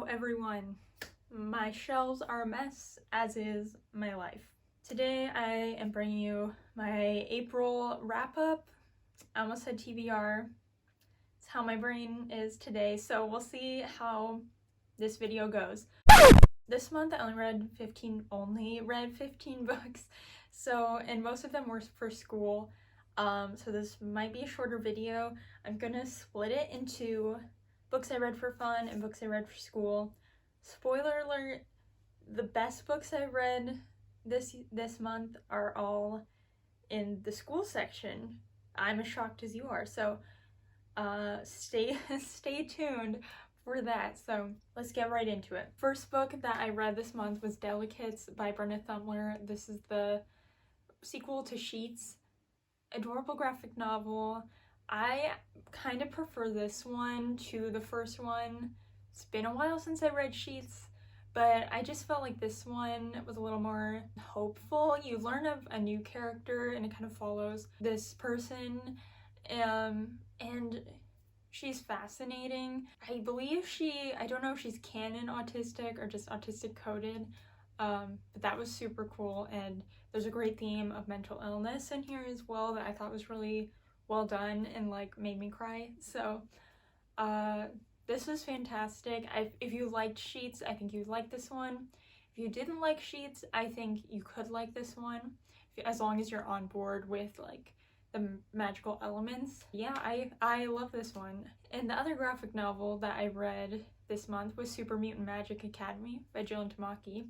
everyone. My shelves are a mess, as is my life. Today I am bringing you my April wrap-up. I almost said TBR. It's how my brain is today, so we'll see how this video goes. This month I only read 15 books, and most of them were for school. So this might be a shorter video. I'm gonna split it into books I read for fun and books I read for school. Spoiler alert, the best books I read this month are all in the school section. I'm as shocked as you are, so stay tuned for that. So let's get right into it. First book that I read this month was Delicates by Brenda Thumler. This is the sequel to Sheets. Adorable graphic novel. I kind of prefer this one to the first one. It's been a while since I read Sheets, but I just felt like this one was a little more hopeful. You learn of a new character and it kind of follows this person, and she's fascinating. I believe I don't know if she's canon autistic or just autistic coded, but that was super cool, and there's a great theme of mental illness in here as well that I thought was really well done and like made me cry. So this was fantastic. If you liked Sheets, I think you'd like this one. If you didn't like Sheets, I think you could like this one, as long as you're on board with like the magical elements. Yeah, I love this one. And the other graphic novel that I read this month was Super Mutant Magic Academy by Jill Tamaki.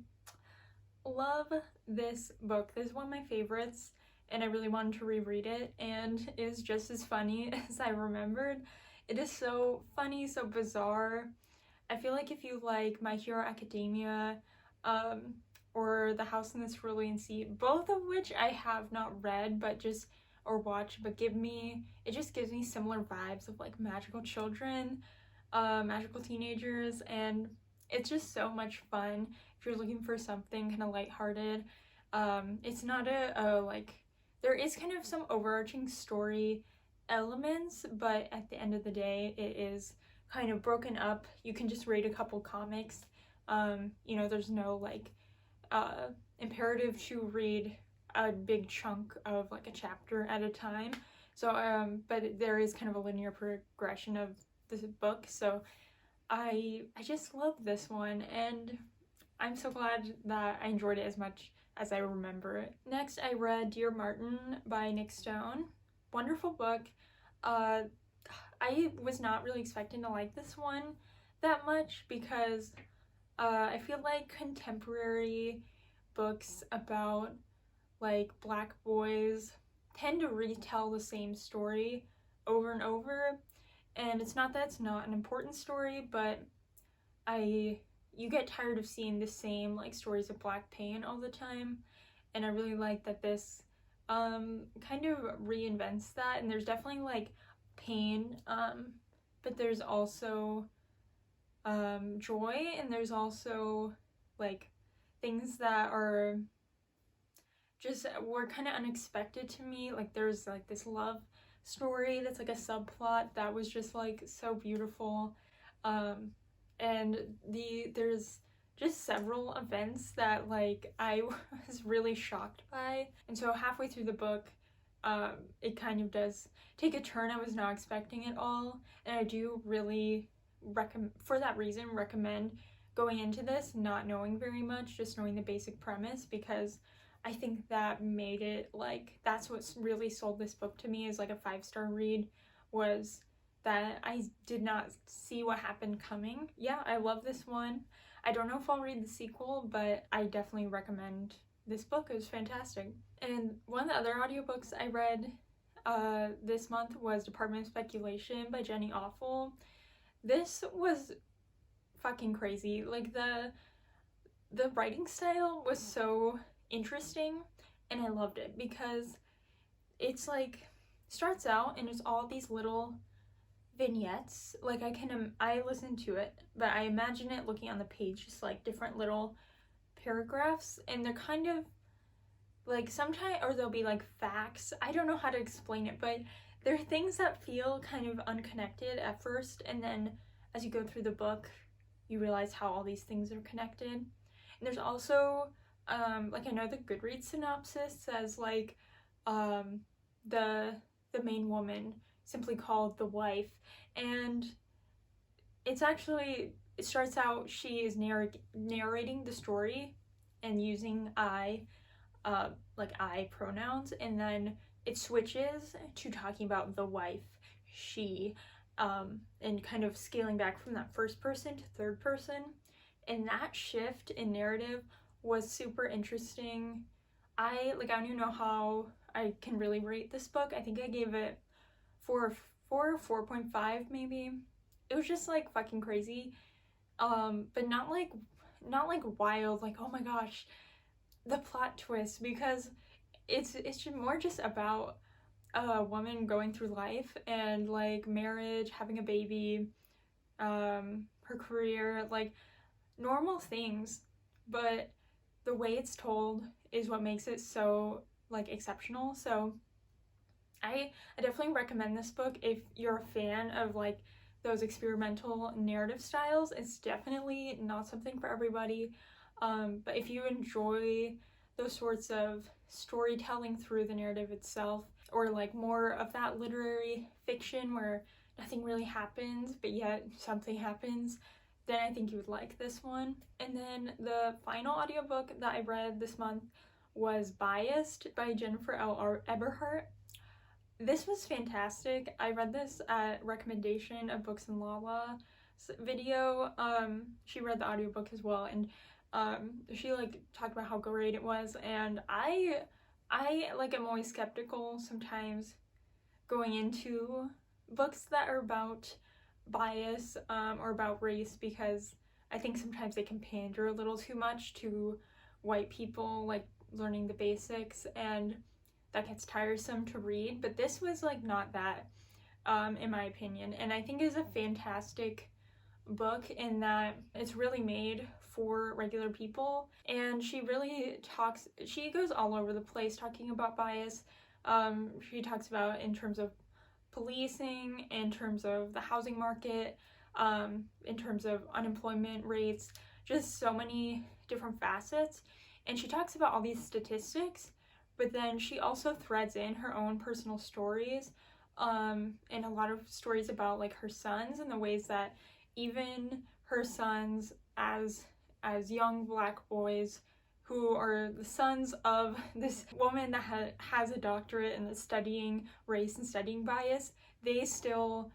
Love this book. This is one of my favorites, and I really wanted to reread it, and it's just as funny as I remembered. It is so funny, so bizarre. I feel like if you like My Hero Academia or The House in the Cerulean Sea, both of which I have not read or watched, but it just gives me similar vibes of like magical children, magical teenagers, and it's just so much fun if you're looking for something kind of lighthearted. It's not there is kind of some overarching story elements, but at the end of the day, it is kind of broken up. You can just read a couple comics. There's no imperative to read a big chunk of like a chapter at a time. So, but there is kind of a linear progression of this book. So I just love this one, and I'm so glad that I enjoyed it as much as I remember it. Next, I read Dear Martin by Nick Stone. Wonderful book. I was not really expecting to like this one that much because I feel like contemporary books about like Black boys tend to retell the same story over and over. And it's not that it's not an important story, but you get tired of seeing the same like stories of Black pain all the time, and I really like that this kind of reinvents that. And there's definitely like pain, but there's also joy, and there's also like things that were kind of unexpected to me. Like there's like this love story that's like a subplot that was just like so beautiful, and there's just several events that like I was really shocked by, and so halfway through the book it kind of does take a turn I was not expecting at all, and I do really recommend going into this not knowing very much, just knowing the basic premise, because I think that made it like, that's what really sold this book to me as like a 5-star read, was that I did not see what happened coming. Yeah, I love this one. I don't know if I'll read the sequel, but I definitely recommend this book. It was fantastic. And one of the other audiobooks I read this month was Department of Speculation by Jenny Awful. This was fucking crazy. Like the writing style was so interesting, and I loved it because it's like starts out and it's all these little vignettes. Like I listen to it, but I imagine it looking on the page, just like different little paragraphs, and they're kind of like sometimes, or they'll be like facts. I don't know how to explain it, but there are things that feel kind of unconnected at first, and then as you go through the book, you realize how all these things are connected. And there's also like, I know the Goodreads synopsis says like the main woman simply called the wife, and it's actually, it starts out she is narrating the story and using I pronouns, and then it switches to talking about the wife, she, and kind of scaling back from that first person to third person. And that shift in narrative was super interesting. I don't even know how I can really rate this book. I think I gave it 4.5 maybe. It was just like fucking crazy, but not like wild, like oh my gosh, the plot twist, because it's just more just about a woman going through life and like marriage, having a baby, her career, like normal things, but the way it's told is what makes it so like exceptional. So I definitely recommend this book if you're a fan of like those experimental narrative styles. It's definitely not something for everybody, but if you enjoy those sorts of storytelling through the narrative itself, or like more of that literary fiction where nothing really happens but yet something happens, then I think you would like this one. And then the final audiobook that I read this month was Biased by Jennifer L. Eberhardt. This was fantastic. I read this at recommendation of Books and Lala's video. She read the audiobook as well, and she like talked about how great it was, and I like am always skeptical sometimes going into books that are about bias or about race, because I think sometimes they can pander a little too much to white people like learning the basics, and that gets tiresome to read. But this was like not that, in my opinion, and I think is a fantastic book in that it's really made for regular people, and she goes all over the place talking about bias. She talks about in terms of policing, in terms of the housing market, in terms of unemployment rates, just so many different facets, and she talks about all these statistics, but then she also threads in her own personal stories, and a lot of stories about like her sons and the ways that even her sons as young Black boys who are the sons of this woman that has a doctorate in studying race and studying bias, they still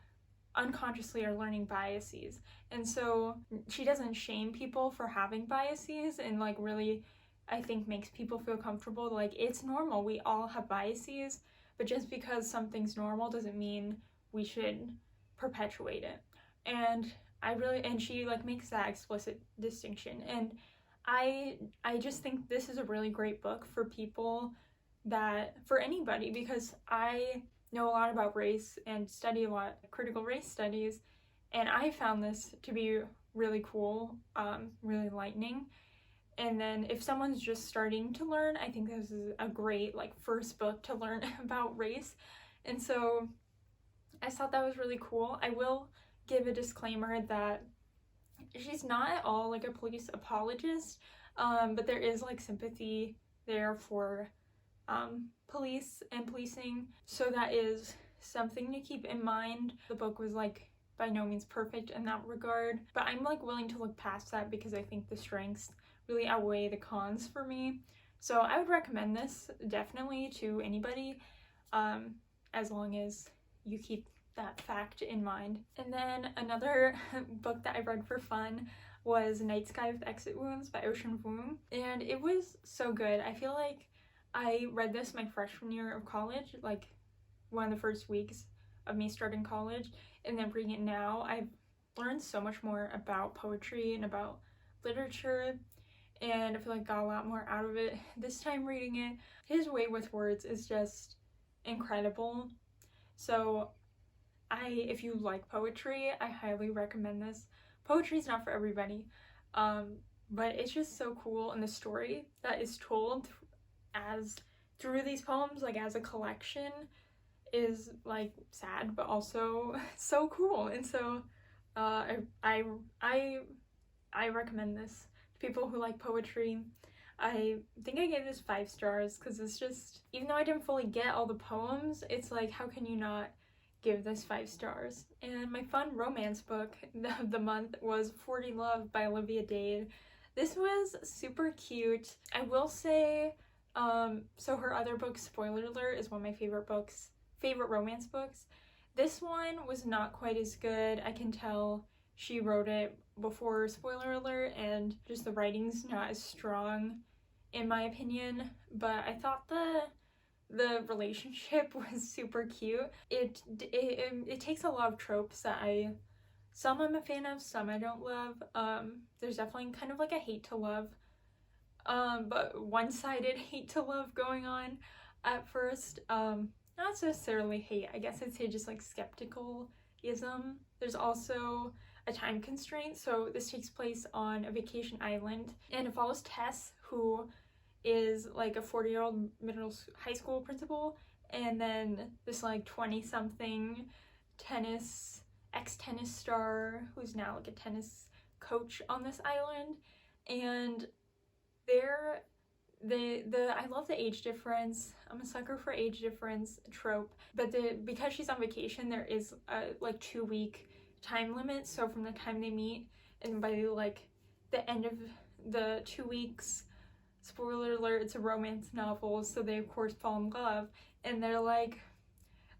unconsciously are learning biases. And so she doesn't shame people for having biases, and like really, I think, makes people feel comfortable. Like, it's normal, we all have biases, but just because something's normal doesn't mean we should perpetuate it. And she like makes that explicit distinction, and I just think this is a really great book for people, for anybody, because I know a lot about race and study a lot of critical race studies, and I found this to be really cool, really enlightening. And then if someone's just starting to learn, I think this is a great like first book to learn about race. And so I thought that was really cool. I will give a disclaimer that she's not at all like a police apologist, but there is like sympathy there for police and policing, so that is something to keep in mind. The book was like by no means perfect in that regard, but I'm like willing to look past that because I think the strengths really outweigh the cons for me. So I would recommend this definitely to anybody, as long as you keep that fact in mind. And then another book that I read for fun was Night Sky with Exit Wounds by Ocean Vuong, and it was so good. I feel like I read this my freshman year of college, like one of the first weeks of me starting college, and then reading it now, I've learned so much more about poetry and about literature, and I feel like got a lot more out of it this time reading it. His way with words is just incredible. So if you like poetry, I highly recommend this. Poetry is not for everybody, but it's just so cool, and the story that is told through these poems, like as a collection, is like sad but also so cool. And so I I recommend this to people who like poetry. I think I gave this 5 stars because it's just, even though I didn't fully get all the poems, it's how can you not give this 5 stars? And my fun romance book of the month was 40 Love by Olivia Dade. This was super cute. I will say, so her other book, spoiler alert, is one of my favorite romance books. This one was not quite as good. I can tell she wrote it before spoiler alert, and just the writing's not as strong in my opinion, but I thought the relationship was super cute. It takes a lot of tropes that some I'm a fan of, some I don't love. There's definitely kind of like a hate to love, but one-sided hate to love going on at first. Not necessarily hate, I guess I'd say just like skepticalism. There's also a time constraint, so this takes place on a vacation island, and it follows Tess, who is like a 40-year-old high school principal, and then this like 20-something ex-tennis star who's now like a tennis coach on this island. And I love the age difference. I'm a sucker for age difference trope, but because she's on vacation, there is a like 2-week time limit. So from the time they meet and by like the end of the 2 weeks, spoiler alert, it's a romance novel, so they of course fall in love, and they're like,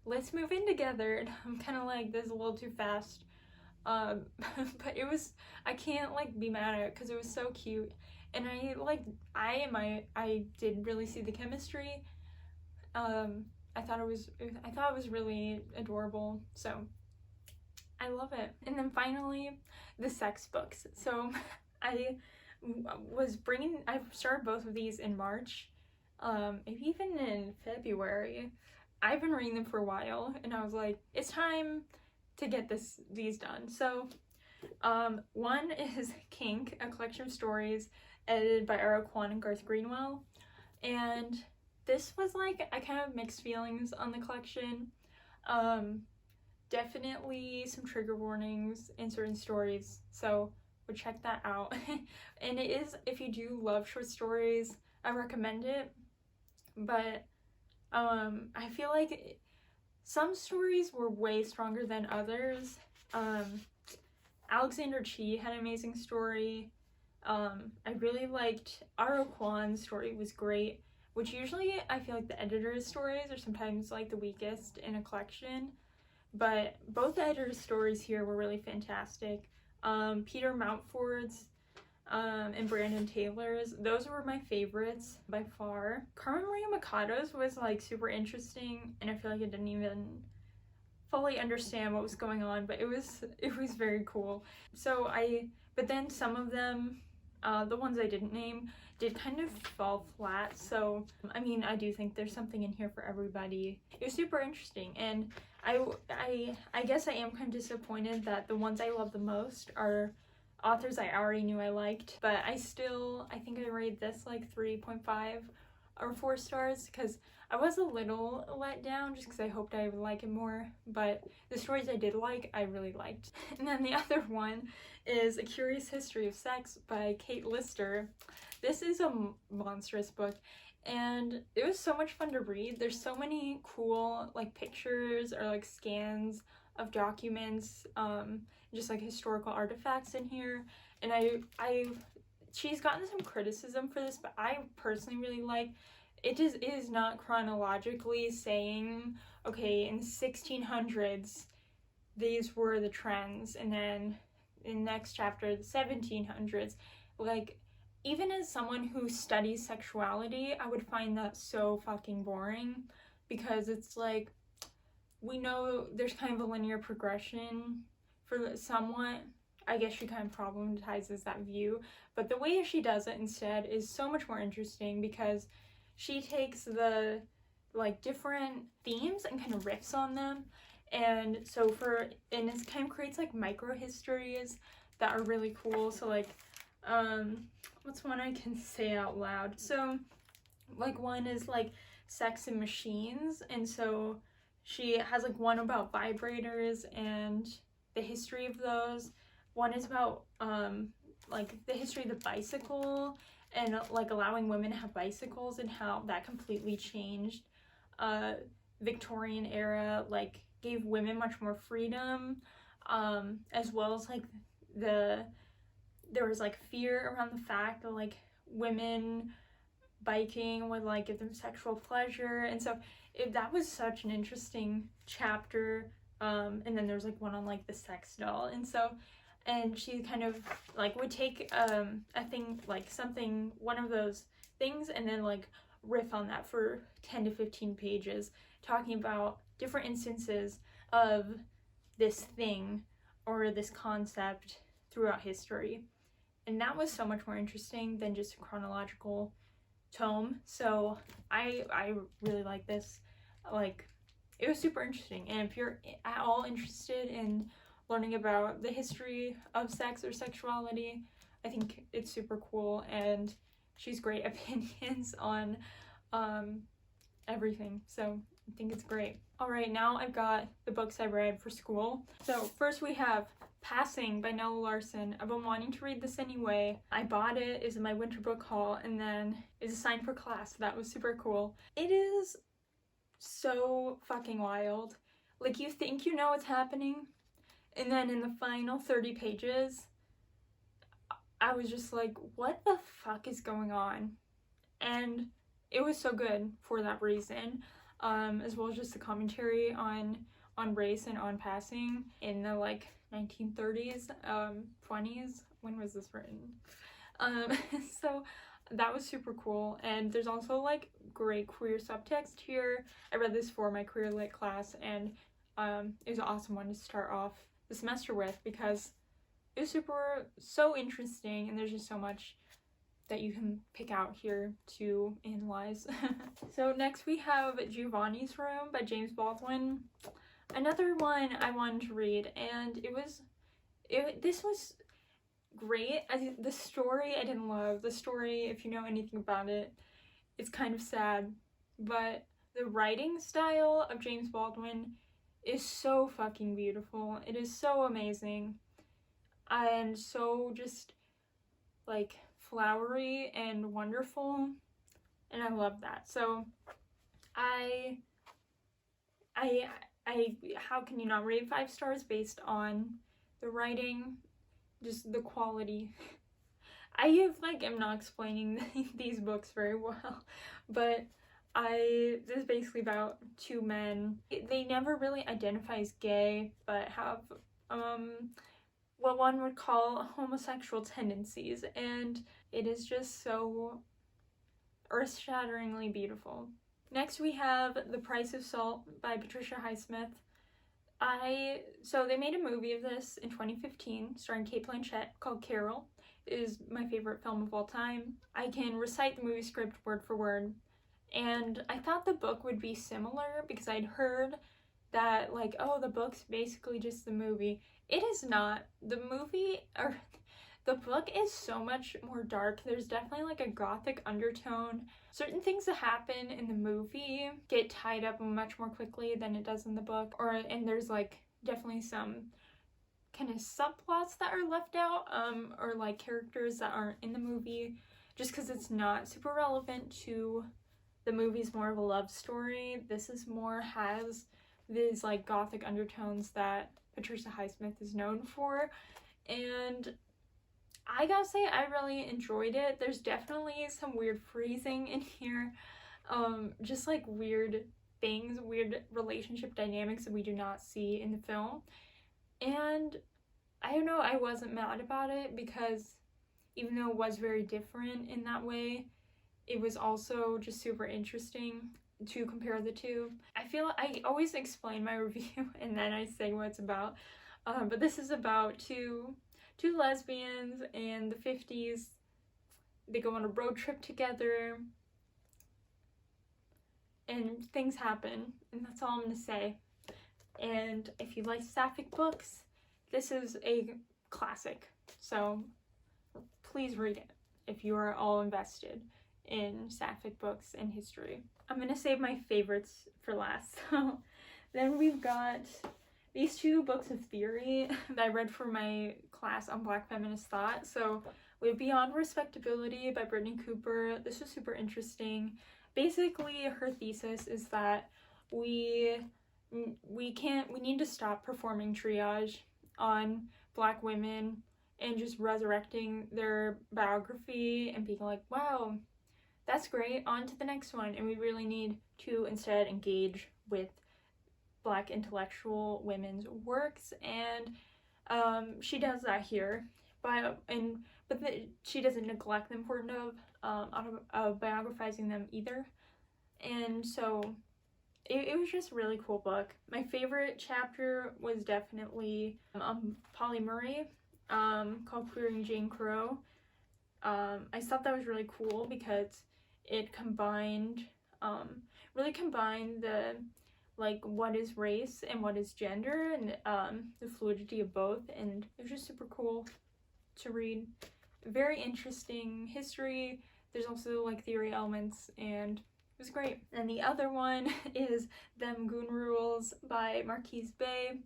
let's move in together, and I'm kind of like, this is a little too fast, but I can't like be mad at it because it was so cute, and I did really see the chemistry. I thought it was really adorable, so I love it. And then finally, the sex books. So I started both of these in March, maybe even in February. I've been reading them for a while, and I was like, it's time to get these done. So one is Kink, a collection of stories edited by Ara Kwan and Garth Greenwell, and this was like, I kind of mixed feelings on the collection. Definitely some trigger warnings in certain stories, so would check that out. And it is, if you do love short stories, I recommend it, but I feel like some stories were way stronger than others. Alexander Chee had an amazing story. I really liked Ara Kwan's story, was great, which usually I feel like the editor's stories are sometimes like the weakest in a collection, but both the editor's stories here were really fantastic. Peter Mountford's and Brandon Taylor's, those were my favorites by far. Carmen Maria Machado's was like super interesting, and I feel like I didn't even fully understand what was going on, but it was very cool. So but then some of them, the ones I didn't name, did kind of fall flat. So I mean, I do think there's something in here for everybody. It was super interesting, and I guess I am kind of disappointed that the ones I love the most are authors I already knew I liked, but I think I rated this like 3.5 or 4 stars because I was a little let down just because I hoped I would like it more, but the stories I did like, I really liked. And then the other one is A Curious History of Sex by Kate Lister. This is a monstrous book, and it was so much fun to read. There's so many cool like pictures or like scans of documents, just like historical artifacts in here, and she's gotten some criticism for this, but I personally really like it. Just is not chronologically saying, okay, in the 1600s these were the trends, and then in the next chapter, the 1700s. Like, even as someone who studies sexuality, I would find that so fucking boring, because it's like, we know there's kind of a linear progression for somewhat. I guess she kind of problematizes that view, but the way she does it instead is so much more interesting, because she takes the like different themes and kind of riffs on them, and it kind of creates like micro histories that are really cool. So like what's one I can say out loud? So like one is like Sex and Machines, and so she has like one about vibrators and the history of those. One is about like the history of the bicycle and like allowing women to have bicycles and how that completely changed Victorian era, like gave women much more freedom, as well as like there was like fear around the fact that like women biking would like give them sexual pleasure, and so that was such an interesting chapter. And then there's like one on like the sex doll, and she kind of like would take a thing, like something, one of those things, and then like riff on that for 10 to 15 pages, talking about different instances of this thing or this concept throughout history. And that was so much more interesting than just a chronological tome. So I really like this. Like, it was super interesting. And if you're at all interested in learning about the history of sex or sexuality, I think it's super cool, and she's great opinions on everything. So I think it's great. All right, now I've got the books I read for school. So first we have Passing by Nella Larson. I've been wanting to read this anyway. I bought it, is in my winter book haul, and then is assigned for class. So that was super cool. It is so fucking wild. Like, you think you know what's happening, and then in the final 30 pages, I was just like, what the fuck is going on? And it was so good for that reason, as well as just the commentary on race and on passing in the like 1930s, 20s. When was this written? So that was super cool. And there's also like great queer subtext here. I read this for my queer lit class, and it was an awesome one to start off the semester with, because it was so interesting, and there's just so much that you can pick out here to analyze. So next we have Giovannis Room by James Baldwin. Another one I wanted to read, and this was great. The story I didn't love. The story, if you know anything about it, it's kind of sad, but the writing style of James Baldwin is so fucking beautiful. It is so amazing, and so just like flowery and wonderful, and I love that. So I how can you not rate 5 stars based on the writing, just the quality. I am not explaining these books very well, but this is basically about 2 men. They never really identify as gay, but have what one would call homosexual tendencies, and it is just so earth-shatteringly beautiful. Next we have The Price of Salt by Patricia Highsmith. So they made a movie of this in 2015 starring Cate Blanchett called Carol. It is my favorite film of all time. I can recite the movie script word for word, and I thought the book would be similar because I'd heard that like, oh, the book's basically just the movie. It is not. The book is so much more dark. There's definitely like a gothic undertone. Certain things that happen in the movie get tied up much more quickly than it does in the book. And there's like definitely some kind of subplots that are left out, or like characters that aren't in the movie, just because it's not super relevant to the movie's more of a love story. This is more has these like gothic undertones that Patricia Highsmith is known for, and I gotta say I really enjoyed it. There's definitely some weird phrasing in here, just like weird things, weird relationship dynamics that we do not see in the film, and I don't know, I wasn't mad about it, because even though it was very different in that way, it was also just super interesting to compare the two. I feel I always explain my review and then I say what it's about, but this is about two lesbians in the 50s. They go on a road trip together and things happen, and that's all I'm gonna say. And if you like sapphic books, this is a classic, so please read it if you are all invested in sapphic books and history. I'm gonna save my favorites for last. So then we've got these 2 books of theory that I read for my class on Black feminist thought. So We have Beyond Respectability by Brittany Cooper. This was super interesting. Basically, her thesis is that we need to stop performing triage on Black women and just resurrecting their biography and being like, wow, that's great, on to the next one. And we really need to instead engage with Black intellectual women's works, and she does that here, she doesn't neglect the importance of biographizing them either. And so it was just a really cool book. My favorite chapter was definitely polyamory, called Queering Jane Crow. I thought that was really cool because it really combined the, like, what is race and what is gender, and the fluidity of both, and it was just super cool to read. Very interesting history. There's also like theory elements, and it was great. And the other one is Them Goon Rules by Marquise Bay.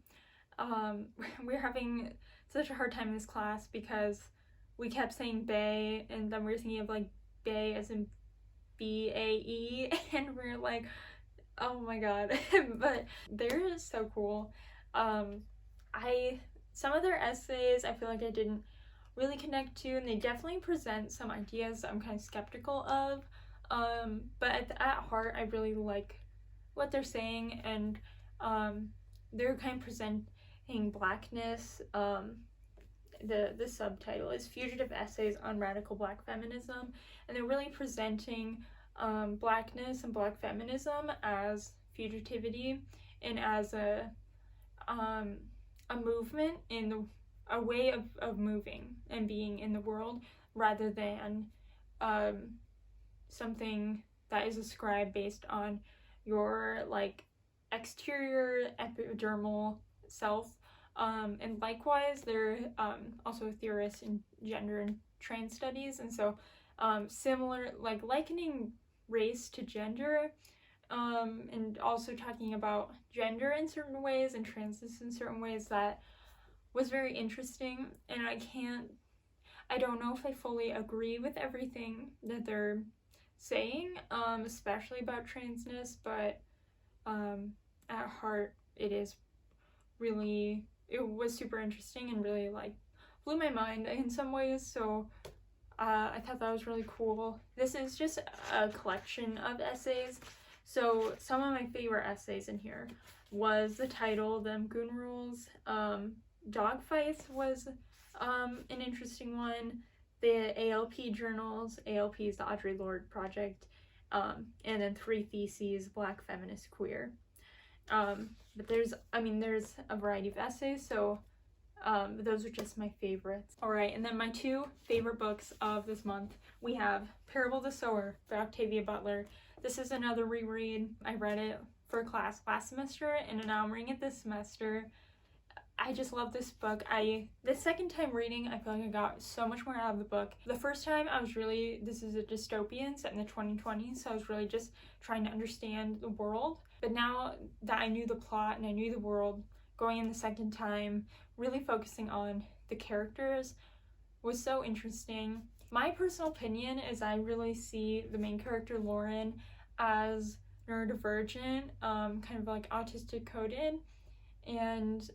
We're having such a hard time in this class because we kept saying Bay, and then we were thinking of like Bay as in B-A-E, and we're like, oh my god. But they're so cool. Some of their essays I feel like I didn't really connect to, and they definitely present some ideas that I'm kind of skeptical of, but at heart I really like what they're saying, and they're kind of presenting Blackness. The subtitle is Fugitive Essays on Radical Black Feminism, and they're really presenting Blackness and Black feminism as fugitivity and as a movement a way of moving and being in the world, rather than something that is ascribed based on your like exterior epidermal self. And likewise, they're also a theorist in gender and trans studies, and so similar, like likening race to gender, and also talking about gender in certain ways and transness in certain ways, that was very interesting. And I don't know if I fully agree with everything that they're saying, especially about transness, but at heart it was super interesting and really like blew my mind in some ways. So I thought that was really cool. This is just a collection of essays, so some of my favorite essays in here was the title, Them Goon Rules. Dogfights was an interesting one. The ALP journals, ALP is the Audre Lorde Project, and then 3 Theses, Black Feminist Queer. But there's a variety of essays, so those are just my favorites. Alright, and then my 2 favorite books of this month, we have Parable the Sower by Octavia Butler. This is another reread. I read it for class last semester, and now I'm reading it this semester. I just love this book. The second time reading, I feel like I got so much more out of the book. The first time, this is a dystopian set in the 2020s, so I was really just trying to understand the world. But now that I knew the plot and I knew the world, going in the second time, really focusing on the characters was so interesting. My personal opinion is I really see the main character, Lauren, as neurodivergent, kind of like autistic coded, and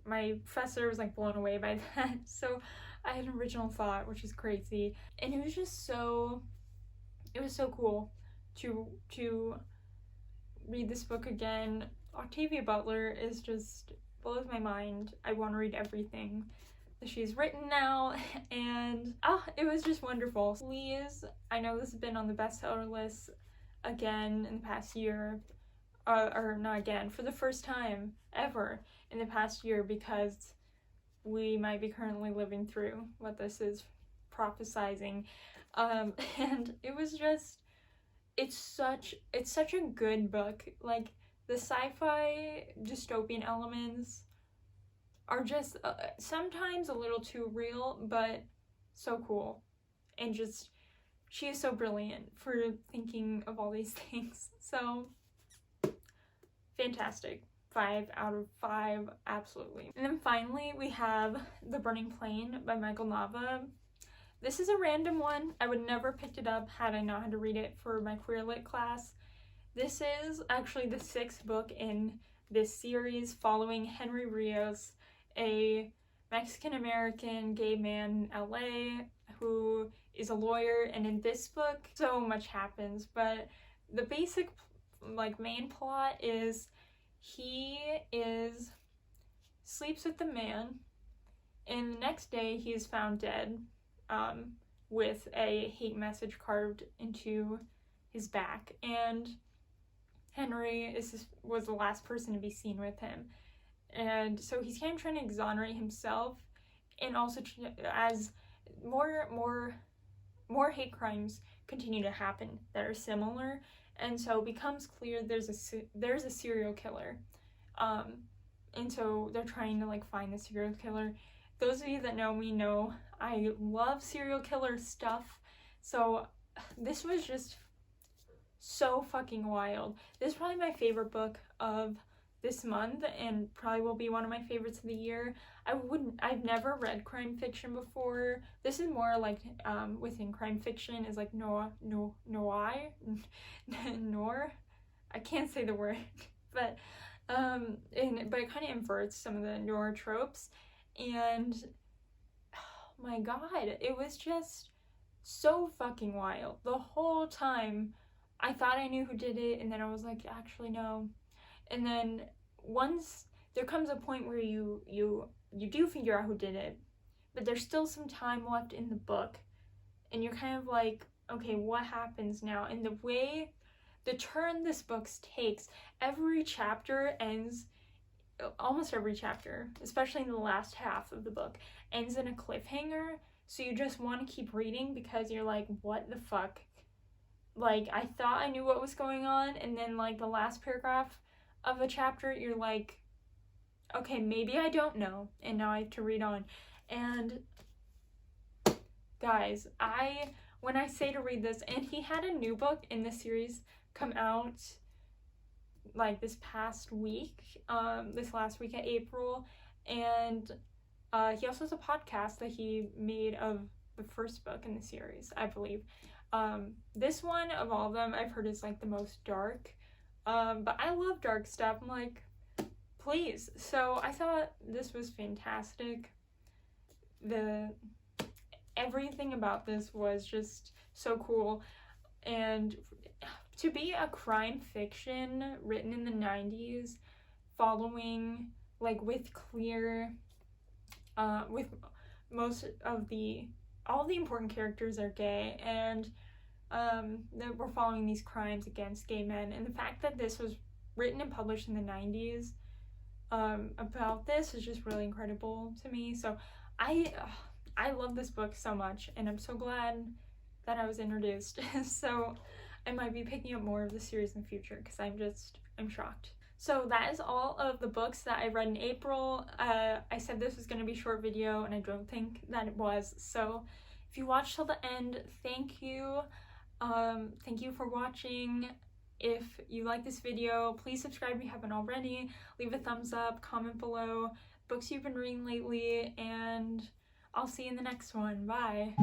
my professor was like blown away by that. So I had an original thought, which is crazy, and it was so cool to read this book again. Octavia Butler is just blows my mind. I want to read everything that she's written now, and it was just wonderful. Please, I know this has been on the bestseller list again in the past year, or not again, for the first time ever in the past year, because we might be currently living through what this is prophesizing, and it was just, it's such a good book. Like, the sci-fi dystopian elements are just sometimes a little too real, but so cool, and just she is so brilliant for thinking of all these things. So fantastic. 5 out of 5, absolutely. And then finally we have The Burning Plain by Michael Nava. This is a random one. I would never picked it up had I not had to read it for my queer lit class. This is actually the 6th book in this series following Henry Rios, a Mexican-American gay man in LA who is a lawyer, and in this book so much happens, but the basic main plot is he sleeps with the man, and the next day he is found dead with a hate message carved into his back, and Henry was the last person to be seen with him. And so he's kind of trying to exonerate himself, and also as more hate crimes continue to happen that are similar, and so it becomes clear there's a serial killer, and so they're trying to find the serial killer. Those of you that know me know I love serial killer stuff, so this was just so fucking wild. This is probably my favorite book of this month, and probably will be one of my favorites of the year. I've never read crime fiction before. This is more within crime fiction is noir. I can't say the word, but it kind of inverts some of the noir tropes, and oh my god, it was just so fucking wild. The whole time I thought I knew who did it, and then I was like, actually no. And then once there comes a point where you do figure out who did it, but there's still some time left in the book, and you're kind of like, okay, what happens now? And the turn this book takes, every chapter ends, almost every chapter, especially in the last half of the book, ends in a cliffhanger, so you just want to keep reading because you're like, what the fuck? I thought I knew what was going on, and then the last paragraph of a chapter, you're like, okay, maybe I don't know, and now I have to read on. And guys, when I say to read this, and he had a new book in this series come out this past week, this last week at April, and he also has a podcast that he made of the first book in the series, I believe. This one of all of them I've heard is the most dark, but I love dark stuff. I'm like, please. So I thought this was fantastic. Everything about this was just so cool, and to be a crime fiction written in the 90s, following with clear with most of all the important characters are gay, and that we're following these crimes against gay men, and the fact that this was written and published in the 90s about this is just really incredible to me. So I love this book so much, and I'm so glad that I was introduced. So I might be picking up more of the series in the future because I'm shocked. So that is all of the books that I read in April. I said this was going to be a short video, and I don't think that it was. So if you watched till the end, thank you. Thank you for watching. If you like this video, please subscribe if you haven't already. Leave a thumbs up, comment below books you've been reading lately, and I'll see you in the next one. Bye.